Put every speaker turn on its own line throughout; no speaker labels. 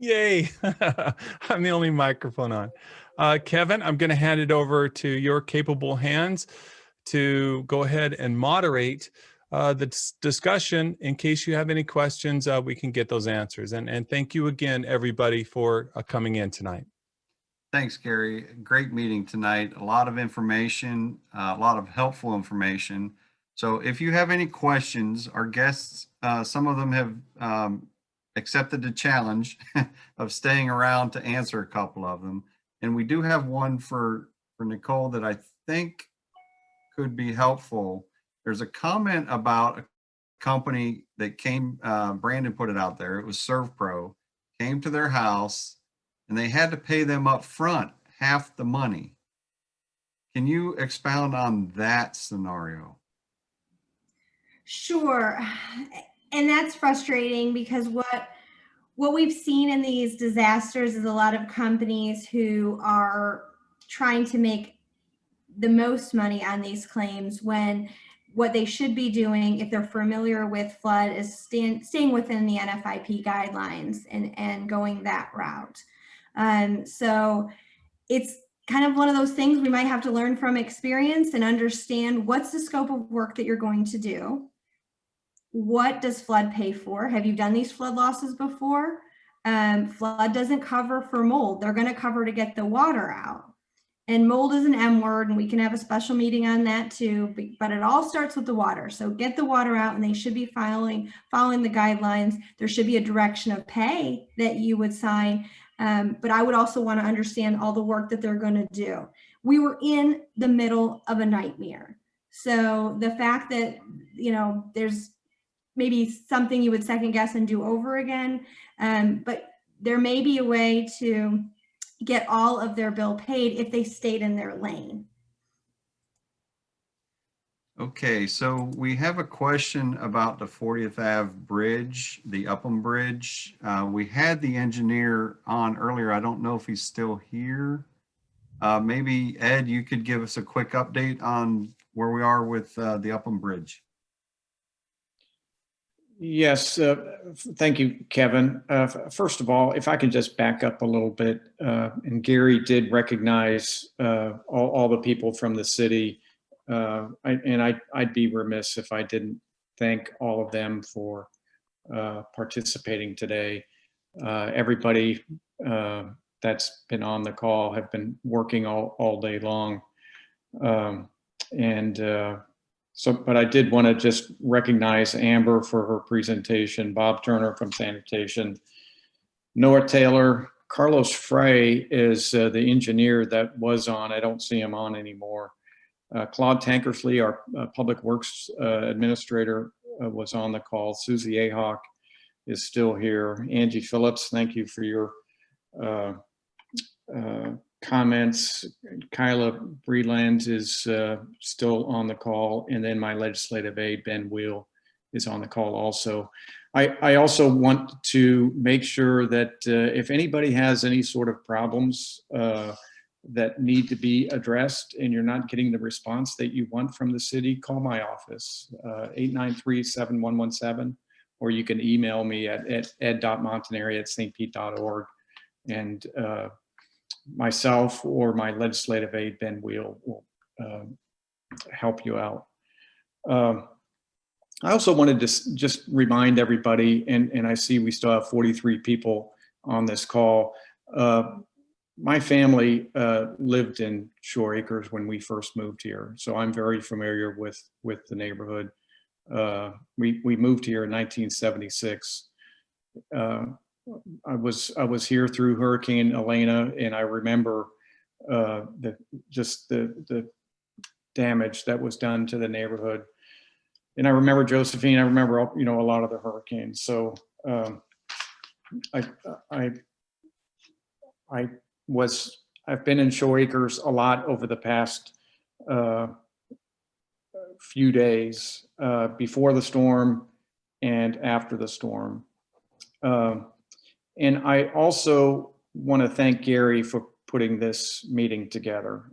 Yay. I'm the only microphone on. Kevin, I'm going to hand it over to your capable hands to go ahead and moderate the discussion. In case you have any questions, we can get those answers. And thank you again, everybody, for coming in tonight.
Thanks, Gary. Great meeting tonight. A lot of information, a lot of helpful information. So if you have any questions, our guests, some of them have accepted the challenge of staying around to answer a couple of them. And we do have one for Nicole that I think could be helpful. There's a comment about a company that came, Brandon put it out there. It was ServPro, came to their house and they had to pay them up front half the money. Can you expound on that scenario?
Sure. And that's frustrating because what we've seen in these disasters is a lot of companies who are trying to make the most money on these claims when what they should be doing, if they're familiar with flood, is staying within the NFIP guidelines and going that route. So it's kind of one of those things we might have to learn from experience and understand what's the scope of work that you're going to do. What does flood pay for? Have you done these flood losses before? Flood doesn't cover for mold. They're going to cover to get the water out. And mold is an M word, and we can have a special meeting on that too, but it all starts with the water. So get the water out, and they should be following the guidelines. There should be a direction of pay that you would sign. But I would also want to understand all the work that they're going to do. We were in the middle of a nightmare. So the fact that, there's maybe something you would second guess and do over again, but there may be a way to get all of their bill paid if they stayed in their lane.
Okay, so we have a question about the 40th Ave bridge, the Upham Bridge. We had the engineer on earlier. I don't know if he's still here. Maybe Ed, you could give us a quick update on where we are with the Upham Bridge.
Yes, thank you, Kevin. First of all, if I can just back up a little bit, and Gary did recognize all the people from the city, I'd be remiss if I didn't thank all of them for participating today. Everybody that's been on the call have been working all day long, but I did want to just recognize Amber for her presentation, Bob Turner from Sanitation, Noah Taylor, Carlos Frey is the engineer that was on. I don't see him on anymore. Claude Tankersley, our Public Works Administrator, was on the call. Susie Ahawk is still here. Angie Phillips, thank you for your comments. Kyla Breland is still on the call, and then my legislative aide, Ben Wheel, is on the call also. I also want to make sure that if anybody has any sort of problems that need to be addressed and you're not getting the response that you want from the city, call my office, 893-7117, or you can email me at ed.montanari@stpete.org, and myself or my legislative aide, Ben Wheel, will help you out. I also wanted to just remind everybody, and I see we still have 43 people on this call. My family lived in Shore Acres when we first moved here, so I'm very familiar with the neighborhood. We moved here in 1976. I was here through Hurricane Elena, and I remember the damage that was done to the neighborhood. And I remember Josephine. I remember a lot of the hurricanes. So I've been in Shore Acres a lot over the past few days, before the storm and after the storm. And I also want to thank Gary for putting this meeting together.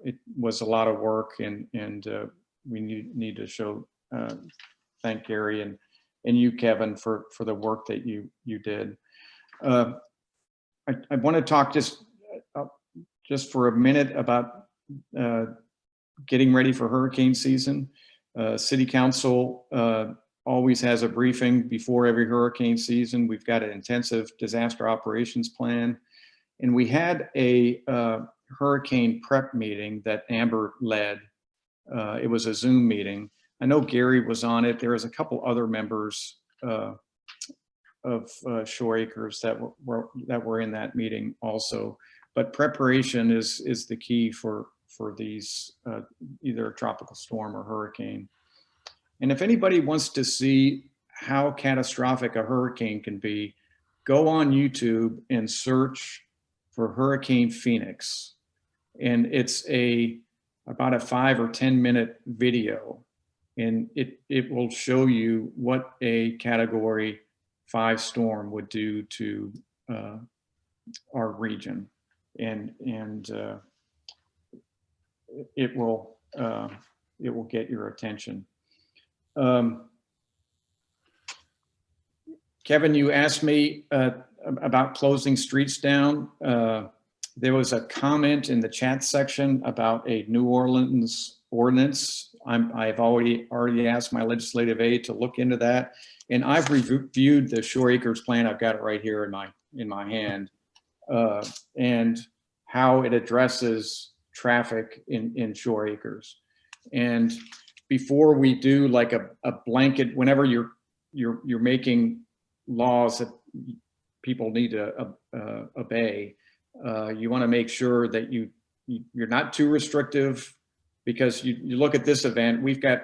It was a lot of work, and we need to thank Gary and you, Kevin, for the work that you did. I want to talk just for a minute about getting ready for hurricane season. City Council always has a briefing before every hurricane season. We've got an intensive disaster operations plan. And we had a hurricane prep meeting that Amber led. It was a Zoom meeting. I know Gary was on it. There was a couple other members of Shore Acres that were in that meeting also. But preparation is the key for these either a tropical storm or hurricane. And if anybody wants to see how catastrophic a hurricane can be, go on YouTube and search for Hurricane Phoenix. And it's about a 5 or 10 minute video. And it will show you what a Category 5 storm would do to our region. And it will get your attention. Kevin, you asked me about closing streets down. There was a comment in the chat section about a New Orleans ordinance. I've already asked my legislative aide to look into that, and I've reviewed the Shore Acres plan. I've got it right here in my hand, and how it addresses traffic in Shore Acres. And before we do like a blanket, whenever you're making laws that people need to obey, you want to make sure that you're not too restrictive, because you look at this event, we've got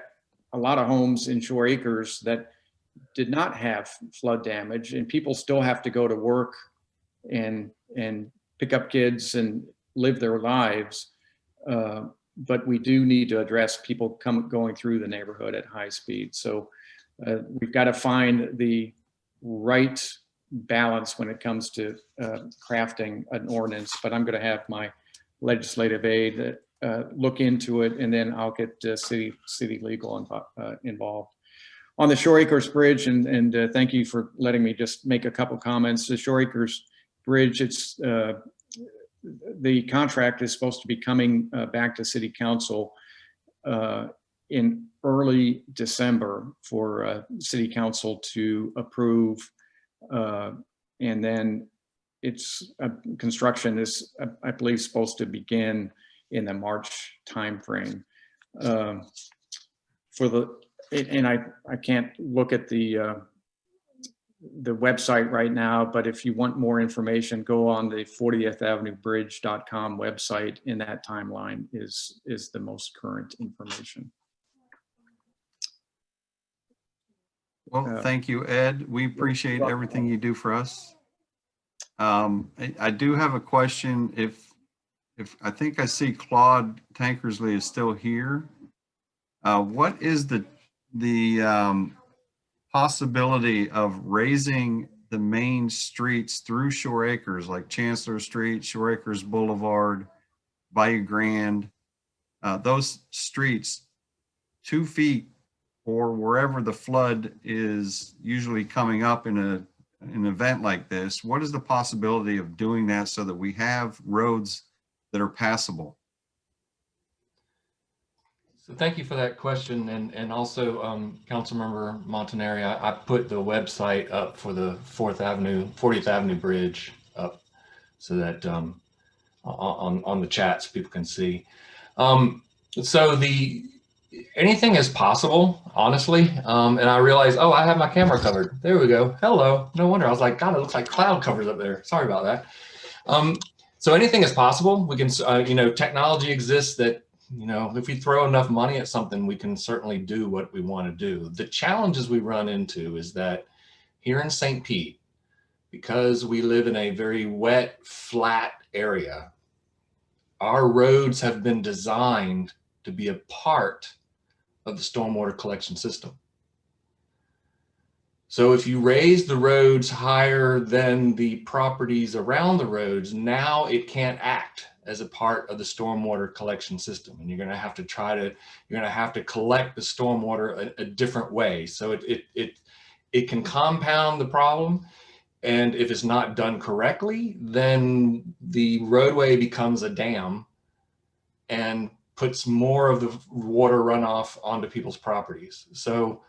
a lot of homes in Shore Acres that did not have flood damage, and people still have to go to work and pick up kids and live their lives. But we do need to address people going through the neighborhood at high speed. So we've got to find the right balance when it comes to crafting an ordinance. But I'm going to have my legislative aide look into it, and then I'll get city legal involved. On the Shore Acres Bridge, and thank you for letting me just make a couple comments. The Shore Acres Bridge, it's the contract is supposed to be coming back to City Council in early December for City Council to approve, and then its construction is, I believe, supposed to begin in the March timeframe. And I can't look at the website right now, but if you want more information, go on the 40thavenuebridge.com website. In that timeline is the most current information.
Well, thank you, Ed. We appreciate everything you do for us. I do have a question. If I think I see Claude Tankersley is still here. What is the possibility of raising the main streets through Shore Acres, like Chancellor Street, Shore Acres Boulevard, Bayou Grand, those streets 2 feet, or wherever the flood is usually coming up in an event like this? What is the possibility of doing that so that we have roads that are passable?
So thank you for that question, and also Councilmember Montanari, I put the website up for the 40th Avenue Bridge up, so that on the chat so people can see. So anything is possible, honestly. And I realized, oh, I have my camera covered. There we go. Hello. No wonder. I was like, God, it looks like cloud covers up there. Sorry about that. So anything is possible. We can, technology exists that, if we throw enough money at something, we can certainly do what we want to do. The challenges we run into is that here in St. Pete, because we live in a very wet, flat area, our roads have been designed to be a part of the stormwater collection system. So if you raise the roads higher than the properties around the roads, now it can't act as a part of the stormwater collection system. And you're going to have to collect the stormwater a different way. So it can compound the problem. And if it's not done correctly, then the roadway becomes a dam and puts more of the water runoff onto people's properties. So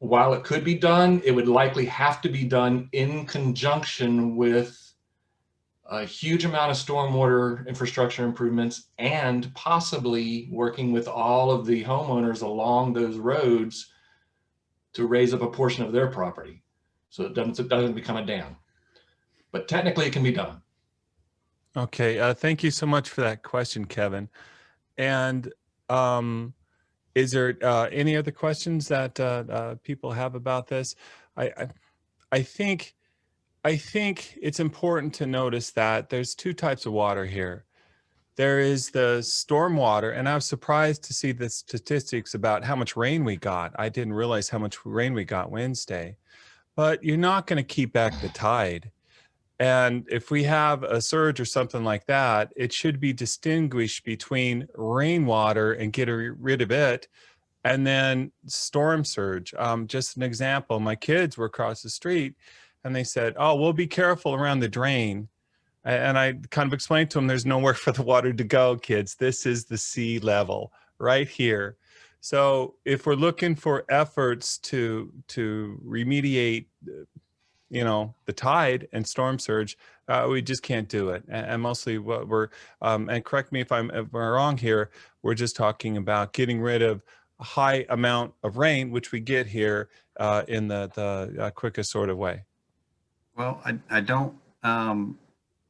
while it could be done, it would likely have to be done in conjunction with a huge amount of stormwater infrastructure improvements, and possibly working with all of the homeowners along those roads to raise up a portion of their property so it doesn't become a dam. But technically it can be done.
Okay, thank you so much for that question, Kevin. And is there any other questions that people have about this? I think it's important to notice that there's two types of water here. There is the storm water, and I was surprised to see the statistics about how much rain we got. I didn't realize how much rain we got Wednesday. But you're not going to keep back the tide. And if we have a surge or something like that, it should be distinguished between rainwater and get rid of it, and then storm surge. Just an example, my kids were across the street and they said, oh, we'll be careful around the drain. And I kind of explained to them, there's nowhere for the water to go, kids. This is the sea level right here. So if we're looking for efforts to remediate, the tide and storm surge, we just can't do it. And mostly what we're, and correct me if I'm wrong here, we're just talking about getting rid of a high amount of rain, which we get here in the quickest sort of way.
Well, I don't,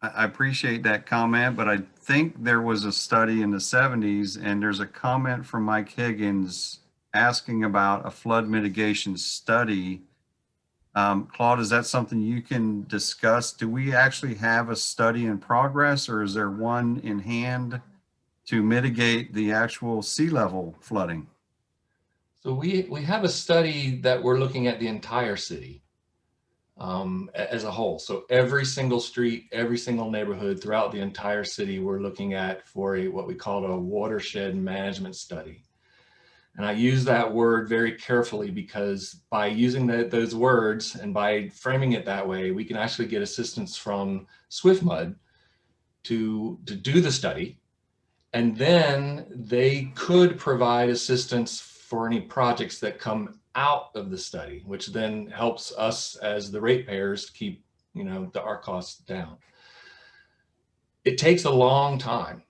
I appreciate that comment, but I think there was a study in the 70s, and there's a comment from Mike Higgins asking about a flood mitigation study. Claude, is that something you can discuss? Do we actually have a study in progress, or is there one in hand to mitigate the actual sea level flooding?
So we have a study that we're looking at the entire city as a whole. So every single street, every single neighborhood throughout the entire city, we're looking at for what we call a watershed management study. And I use that word very carefully because by using those words and by framing it that way, we can actually get assistance from SwiftMud to do the study. And then they could provide assistance for any projects that come out of the study, which then helps us as the ratepayers keep, our costs down. It takes a long time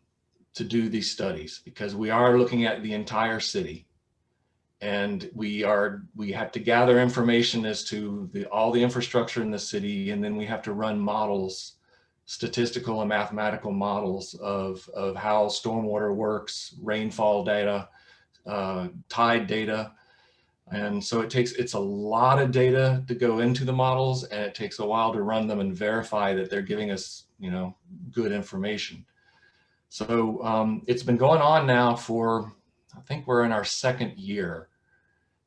to do these studies because we are looking at the entire city. And we have to gather information as to all the infrastructure in the city, and then we have to run models, statistical and mathematical models of how stormwater works, rainfall data, tide data. And so it's a lot of data to go into the models, and it takes a while to run them and verify that they're giving us, good information. So it's been going on now for, I think we're in our second year,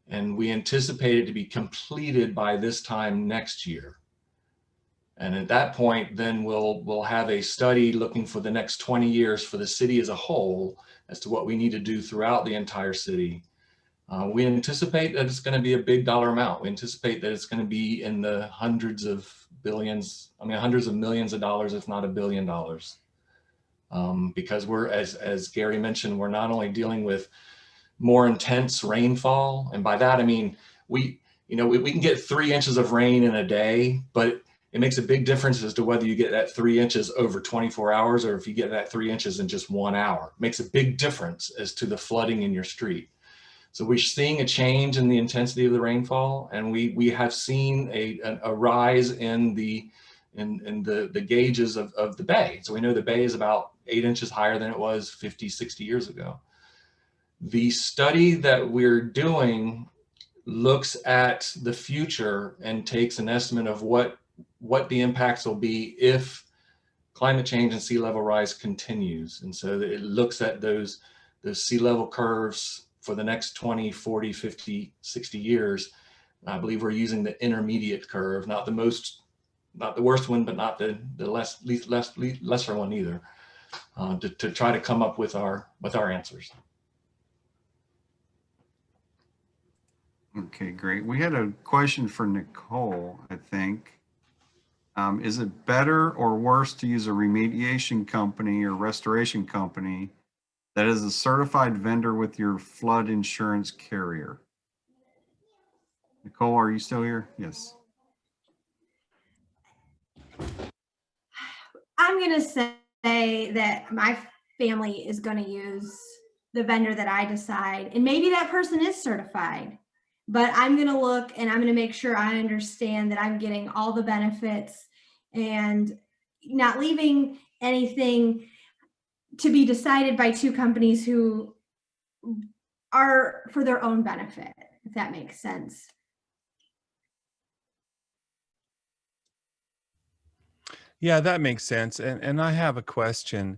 and we anticipate it to be completed by this time next year. And at that point, then we'll have a study looking for the next 20 years for the city as a whole as to what we need to do throughout the entire city. We anticipate that it's going to be a big dollar amount. We anticipate that it's going to be in the hundreds of millions of dollars, if not $1 billion. Because we're, as Gary mentioned, we're not only dealing with more intense rainfall, and by that I mean we can get 3 inches of rain in a day, but it makes a big difference as to whether you get that 3 inches over 24 hours or if you get that 3 inches in just 1 hour. It makes a big difference as to the flooding in your street. So we're seeing a change in the intensity of the rainfall, and we have seen a rise in the gauges of the bay. So we know the bay is about 8 inches higher than it was 50, 60 years ago. The study that we're doing looks at the future and takes an estimate of what the impacts will be if climate change and sea level rise continues. And so it looks at those sea level curves for the next 20, 40, 50, 60 years. And I believe we're using the intermediate curve, not the worst one, but not the lesser one either, to try to come up with our answers.
Okay, great. We had a question for Nicole, I think. Is it better or worse to use a remediation company or restoration company that is a certified vendor with your flood insurance carrier? Nicole, are you still here? Yes.
I'm going to say that my family is going to use the vendor that I decide. And maybe that person is certified, but I'm going to look and I'm going to make sure I understand that I'm getting all the benefits and not leaving anything to be decided by two companies who are for their own benefit, if that makes sense.
Yeah, that makes sense. And I have a question.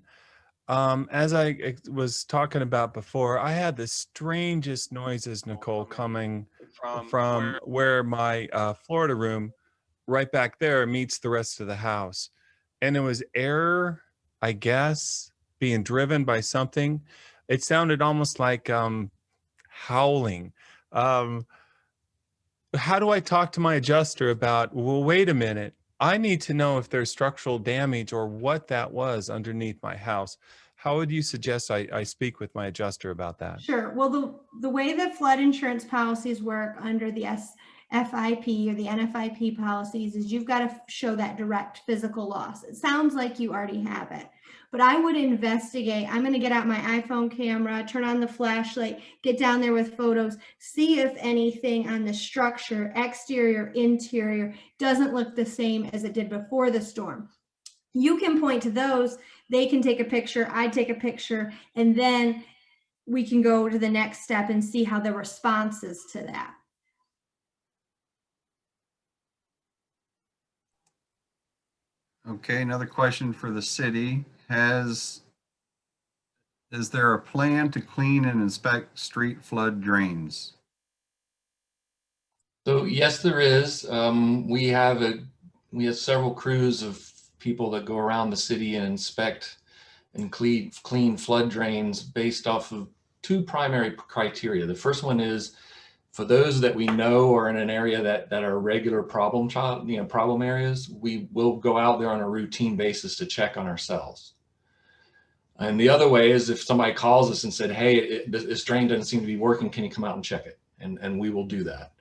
As I was talking about before, I had the strangest noises, Nicole, coming from where my Florida room right back there meets the rest of the house. And it was air, I guess, being driven by something. It sounded almost like howling. Um, how do I talk to my adjuster about, well, wait a minute, I need to know if there's structural damage or what that was underneath my house. How would you suggest I speak with my adjuster about that?
Sure. Well, the way that flood insurance policies work under the SFIP or the NFIP policies is you've got to show that direct physical loss. It sounds like you already have it, but I would investigate. I'm going to get out my iPhone camera, turn on the flashlight, get down there with photos, see if anything on the structure, exterior, interior, doesn't look the same as it did before the storm. You can point to those, they can take a picture, I take a picture, and then we can go to the next step and see how the response is to that.
Okay, another question for the city. Is there a plan to clean and inspect street flood drains?
So yes, there is. We have several crews of people that go around the city and inspect and clean flood drains based off of two primary criteria. The first one is for those that we know are in an area that are regular problem areas, we will go out there on a routine basis to check on ourselves. And the other way is if somebody calls us and said, hey, this drain doesn't seem to be working, can you come out and check it? And we will do that.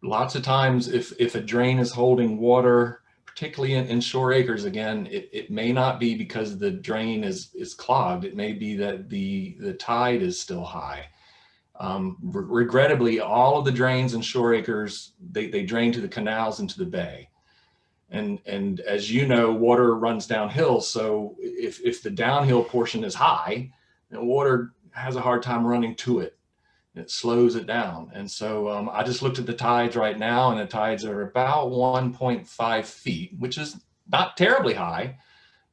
Lots of times if a drain is holding water, particularly in shore acres, again, it may not be because the drain is clogged. It may be that the tide is still high. Regrettably, all of the drains in shore acres, they drain to the canals into the bay. And as you know, water runs downhill. So if the downhill portion is high, then water has a hard time running to it. It slows it down. And so I just looked at the tides right now, and the tides are about 1.5 feet, which is not terribly high,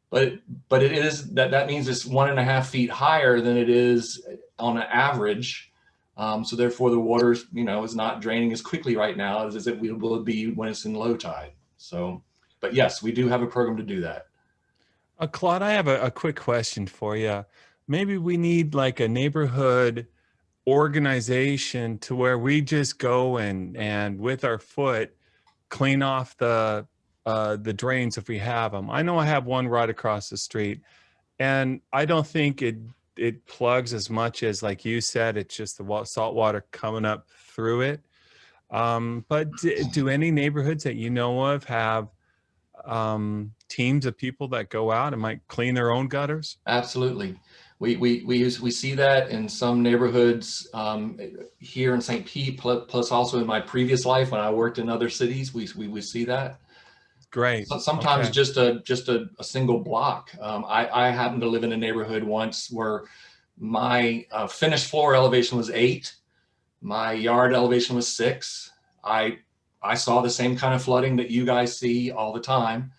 but it is that means it's 1.5 feet higher than it is on an average. So therefore the water is not draining as quickly right now as it will be when it's in low tide. So, but yes, we do have a program to do that.
Claude, I have a quick question for you. Maybe we need like a neighborhood organization to where we just go and with our foot clean off the drains if we have them. I know I have one right across the street, and I don't think it plugs as much as, like you said, it's just the salt water coming up through it. But do any neighborhoods that you know of have teams of people that go out and might clean their own gutters?
Absolutely. We see that in some neighborhoods here in St. Pete, plus also in my previous life when I worked in other cities, we see that.
Great.
So sometimes
okay.
just a single block. I happened to live in a neighborhood once where my finished floor elevation was 8, my yard elevation was 6. I saw the same kind of flooding that you guys see all the time.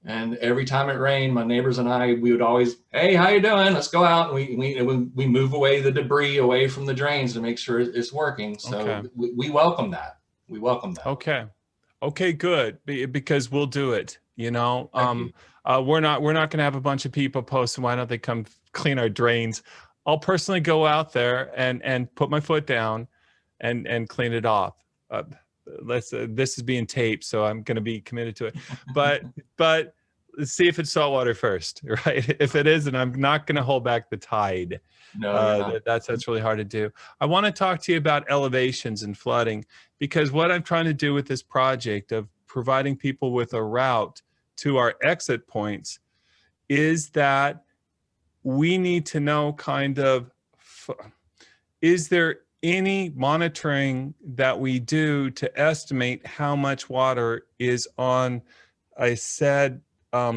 And every time it rained, my neighbors and I, we would always, hey, how you doing? Let's go out. And we move away the debris away from the drains to make sure it's working. So
Okay.
we welcome that. We welcome that.
Okay. Okay, good. Because we'll do it.
Thank you.
We're not going to have a bunch of people posting, why don't they come clean our drains? I'll personally go out there and put my foot down and clean it off. this is being taped, so I'm going to be committed to it. But let's see if it's saltwater first, right? If it isn't, I'm not going to hold back the tide.
No, you're not.
That's really hard to do. I want to talk to you about elevations and flooding, because what I'm trying to do with this project of providing people with a route to our exit points is that we need to know kind of, is there any monitoring that we do to estimate how much water is on a said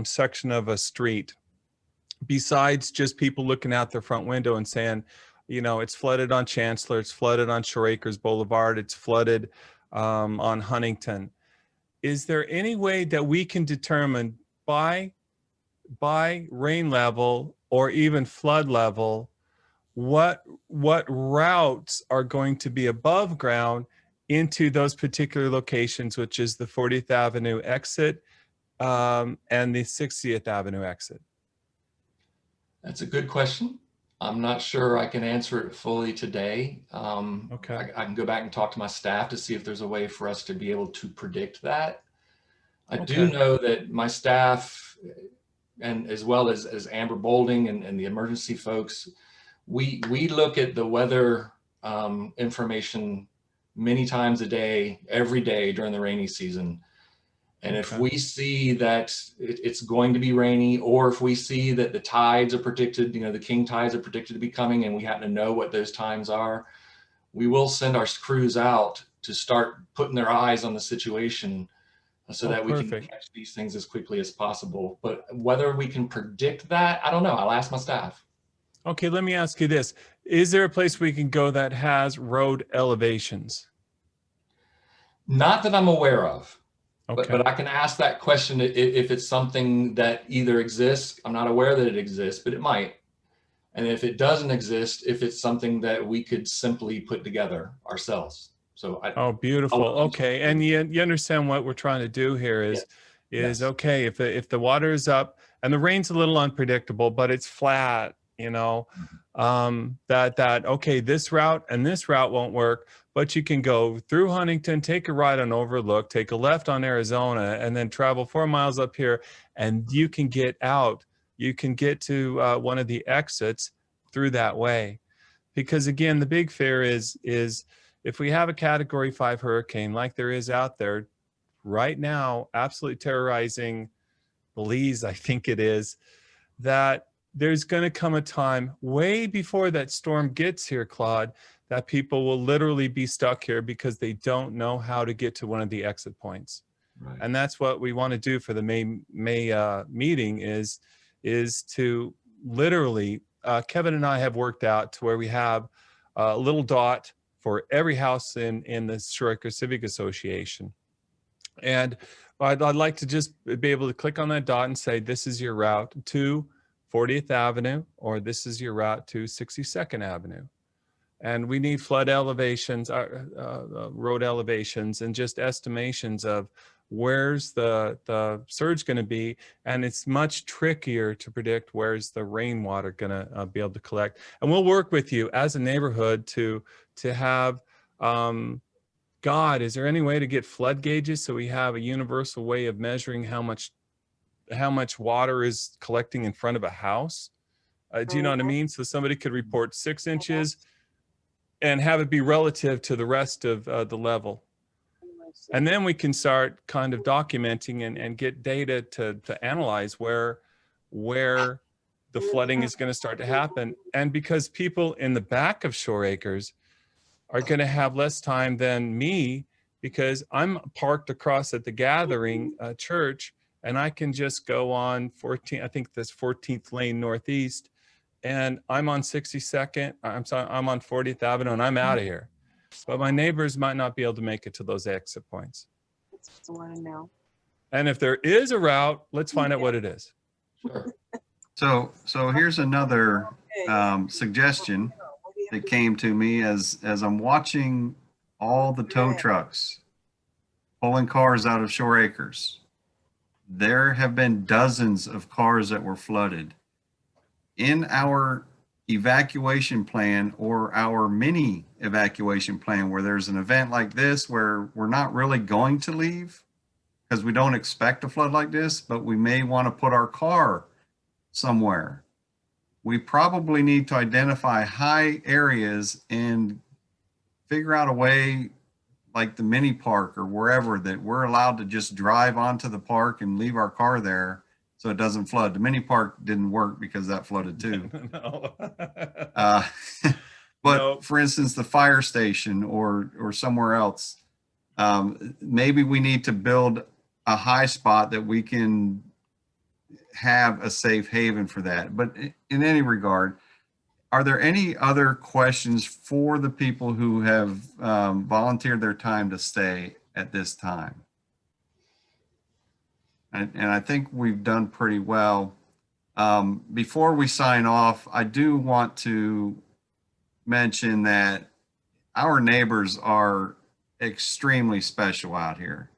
section of a street, besides just people looking out their front window and saying, you know, it's flooded on Chancellor, it's flooded on Shore Acres Boulevard, it's flooded on Huntington. Is there any way that we can determine by rain level or even flood level what routes are going to be above ground into those particular locations, which is the 40th Avenue exit and the 60th Avenue exit?
That's a good question. I'm not sure I can answer it fully today.
Okay.
I can go back and talk to my staff to see if there's a way for us to be able to predict that. I do
Okay.
know that my staff, and as well as Amber Bolding and the emergency folks, we look at the weather information many times a day, every day during the rainy season. And if
Okay.
we see that it's going to be rainy, or if we see that the tides are predicted, you know, the king tides are predicted to be coming, and we happen to know what those times are, we will send our crews out to start putting their eyes on the situation so that we can
Perfect.
catch these things as quickly as possible. But whether we can predict that, I don't know. I'll ask my staff.
Okay, let me ask you this. Is there a place we can go that has road elevations?
Not that I'm aware of.
Okay.
But I can ask that question if it's something that either exists. I'm not aware that it exists, but it might. And if it doesn't exist, if it's something that we could simply put together ourselves. So
Oh, beautiful. Okay. And you understand what we're trying to do here is
Yes.
okay, if the water is up and the rain's a little unpredictable, but it's flat, you know, okay, this route and this route won't work, but you can go through Huntington, take a right on Overlook, take a left on Arizona, and then travel 4 miles up here, and you can get out. You can get to one of the exits through that way. Because again, the big fear is if we have a Category 5 hurricane like there is out there right now, absolutely terrorizing Belize, I think it is, that there's going to come a time way before that storm gets here, Claude, that people will literally be stuck here because they don't know how to get to one of the exit points.
Right.
And that's what we want to do for the May meeting is to literally, Kevin and I have worked out to where we have a little dot for every house in the Shore Acres Civic Association. And I'd like to just be able to click on that dot and say, this is your route to 40th Avenue, or this is your route to 62nd Avenue. And we need flood elevations, road elevations, and just estimations of where's the surge going to be. And it's much trickier to predict where's the rainwater going to be able to collect. And we'll work with you as a neighborhood to have, God, is there any way to get flood gauges so we have a universal way of measuring how much water is collecting in front of a house? Do you know what I mean? So somebody could report 6 inches and have it be relative to the rest of the level. And then we can start kind of documenting and get data to analyze where the flooding is going to start to happen. And because people in the back of Shore Acres are going to have less time than me, because I'm parked across at the Gathering church, and I can just go on 14, I think that's 14th Lane Northeast, and I'm on 62nd, I'm on 40th Avenue, and I'm out of here. But my neighbors might not be able to make it to those exit points.
That's what I want to know.
And if there is a route, let's find out what it is.
Sure.
So here's another suggestion that came to me as I'm watching all the tow trucks pulling cars out of Shore Acres. There have been dozens of cars that were flooded. In our evacuation plan or our mini evacuation plan where there's an event like this where we're not really going to leave because we don't expect a flood like this, but we may want to put our car somewhere. We probably need to identify high areas and figure out a way like the mini park or wherever that we're allowed to just drive onto the park and leave our car there so it doesn't flood. The mini park didn't work because that flooded too.
No.
But
Nope.
for instance, the fire station or somewhere else, maybe we need to build a high spot that we can have a safe haven for that. But in any regard, are there any other questions for the people who have volunteered their time to stay at this time? And I think we've done pretty well. Before we sign off, I do want to mention that our neighbors are extremely special out here.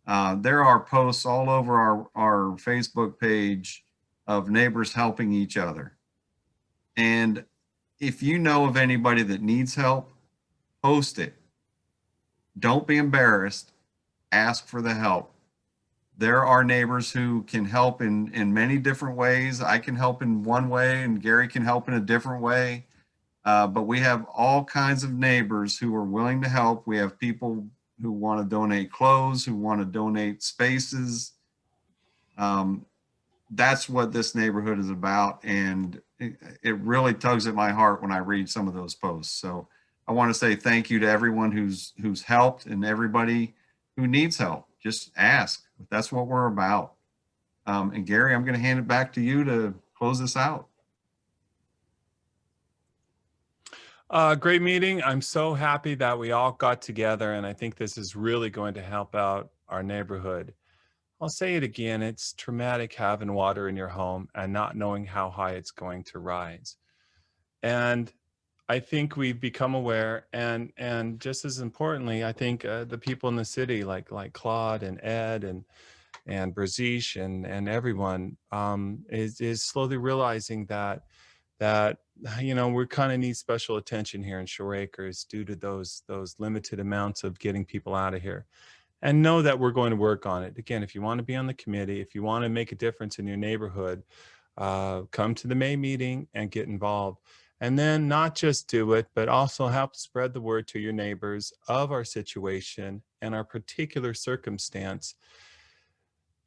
There are posts all over our Facebook page of neighbors helping each other. And if you know of anybody that needs help, post it. Don't be embarrassed. Ask for the help. There are neighbors who can help in many different ways. I can help in one way and Gary can help in a different way. But we have all kinds of neighbors who are willing to help. We have people who want to donate clothes, who want to donate spaces. That's what this neighborhood is about. And it really tugs at my heart when I read some of those posts. So I want to say thank you to everyone who's helped and everybody who needs help. Just ask. That's what we're about. And Gary, I'm going to hand it back to you to close this out.
Great meeting. I'm so happy that we all got together, and I think this is really going to help out our neighborhood. I'll say it again, it's traumatic having water in your home and not knowing how high it's going to rise. And I think we've become aware, and just as importantly, I think the people in the city like Claude and Ed and Brazish and everyone is slowly realizing that you know, we kind of need special attention here in Shore Acres due to those limited amounts of getting people out of here. And know that we're going to work on it. Again, if you want to be on the committee, if you want to make a difference in your neighborhood, come to the May meeting and get involved. And then not just do it, but also help spread the word to your neighbors of our situation and our particular circumstance.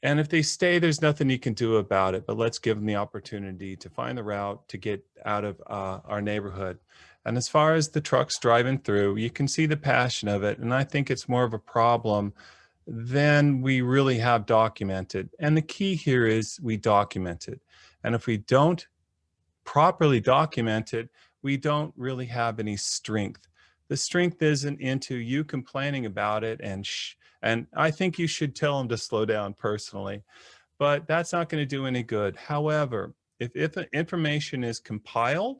And if they stay, there's nothing you can do about it, but let's give them the opportunity to find the route to get out of our neighborhood. And as far as the trucks driving through, you can see the passion of it. And I think it's more of a problem than we really have documented. And the key here is we document it. And if we don't properly document it, we don't really have any strength. The strength isn't into you complaining about it, and I think you should tell them to slow down personally, but that's not going to do any good. However, if information is compiled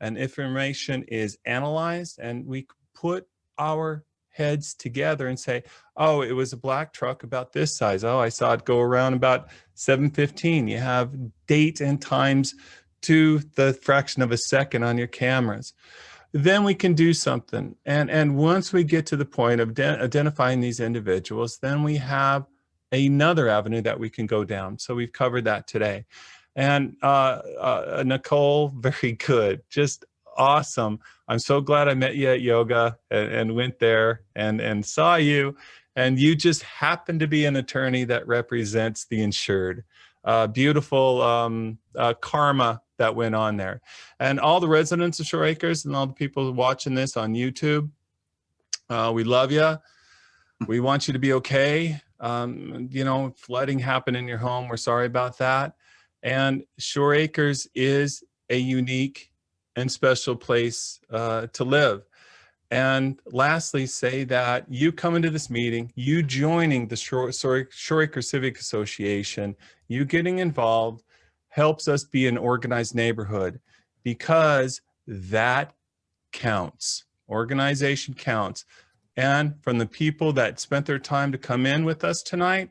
and information is analyzed and we put our heads together and say, oh, it was a black truck about this size. Oh, I saw it go around about 7:15. You have date and times to the fraction of a second on your cameras. Then we can do something. And once we get to the point of identifying these individuals, then we have another avenue that we can go down. So we've covered that today. And Nicole, very good, just awesome. I'm so glad I met you at yoga and went there and saw you. And you just happen to be an attorney that represents the insured. Beautiful karma that went on there. And all the residents of Shore Acres and all the people watching this on YouTube, we love you. We want you to be okay. You know, flooding happened in your home. We're sorry about that. And Shore Acres is a unique and special place to live. And lastly, say that you coming to this meeting, you joining the Shore Acres Civic Association, you getting involved helps us be an organized neighborhood, because that counts. Organization counts. And from the people that spent their time to come in with us tonight,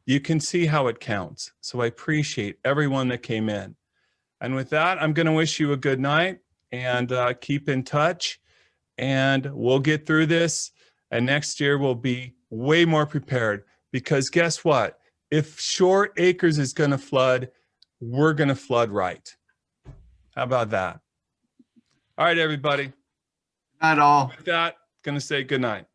you can see how it counts. So I appreciate everyone that came in. And with that, I'm going to wish you a good night and keep in touch. And we'll get through this. And next year we'll be way more prepared, because guess what? If Shore Acres is going to flood, we're going to flood right. How about that? All right, everybody.
Good night, all.
With that, going to say good night.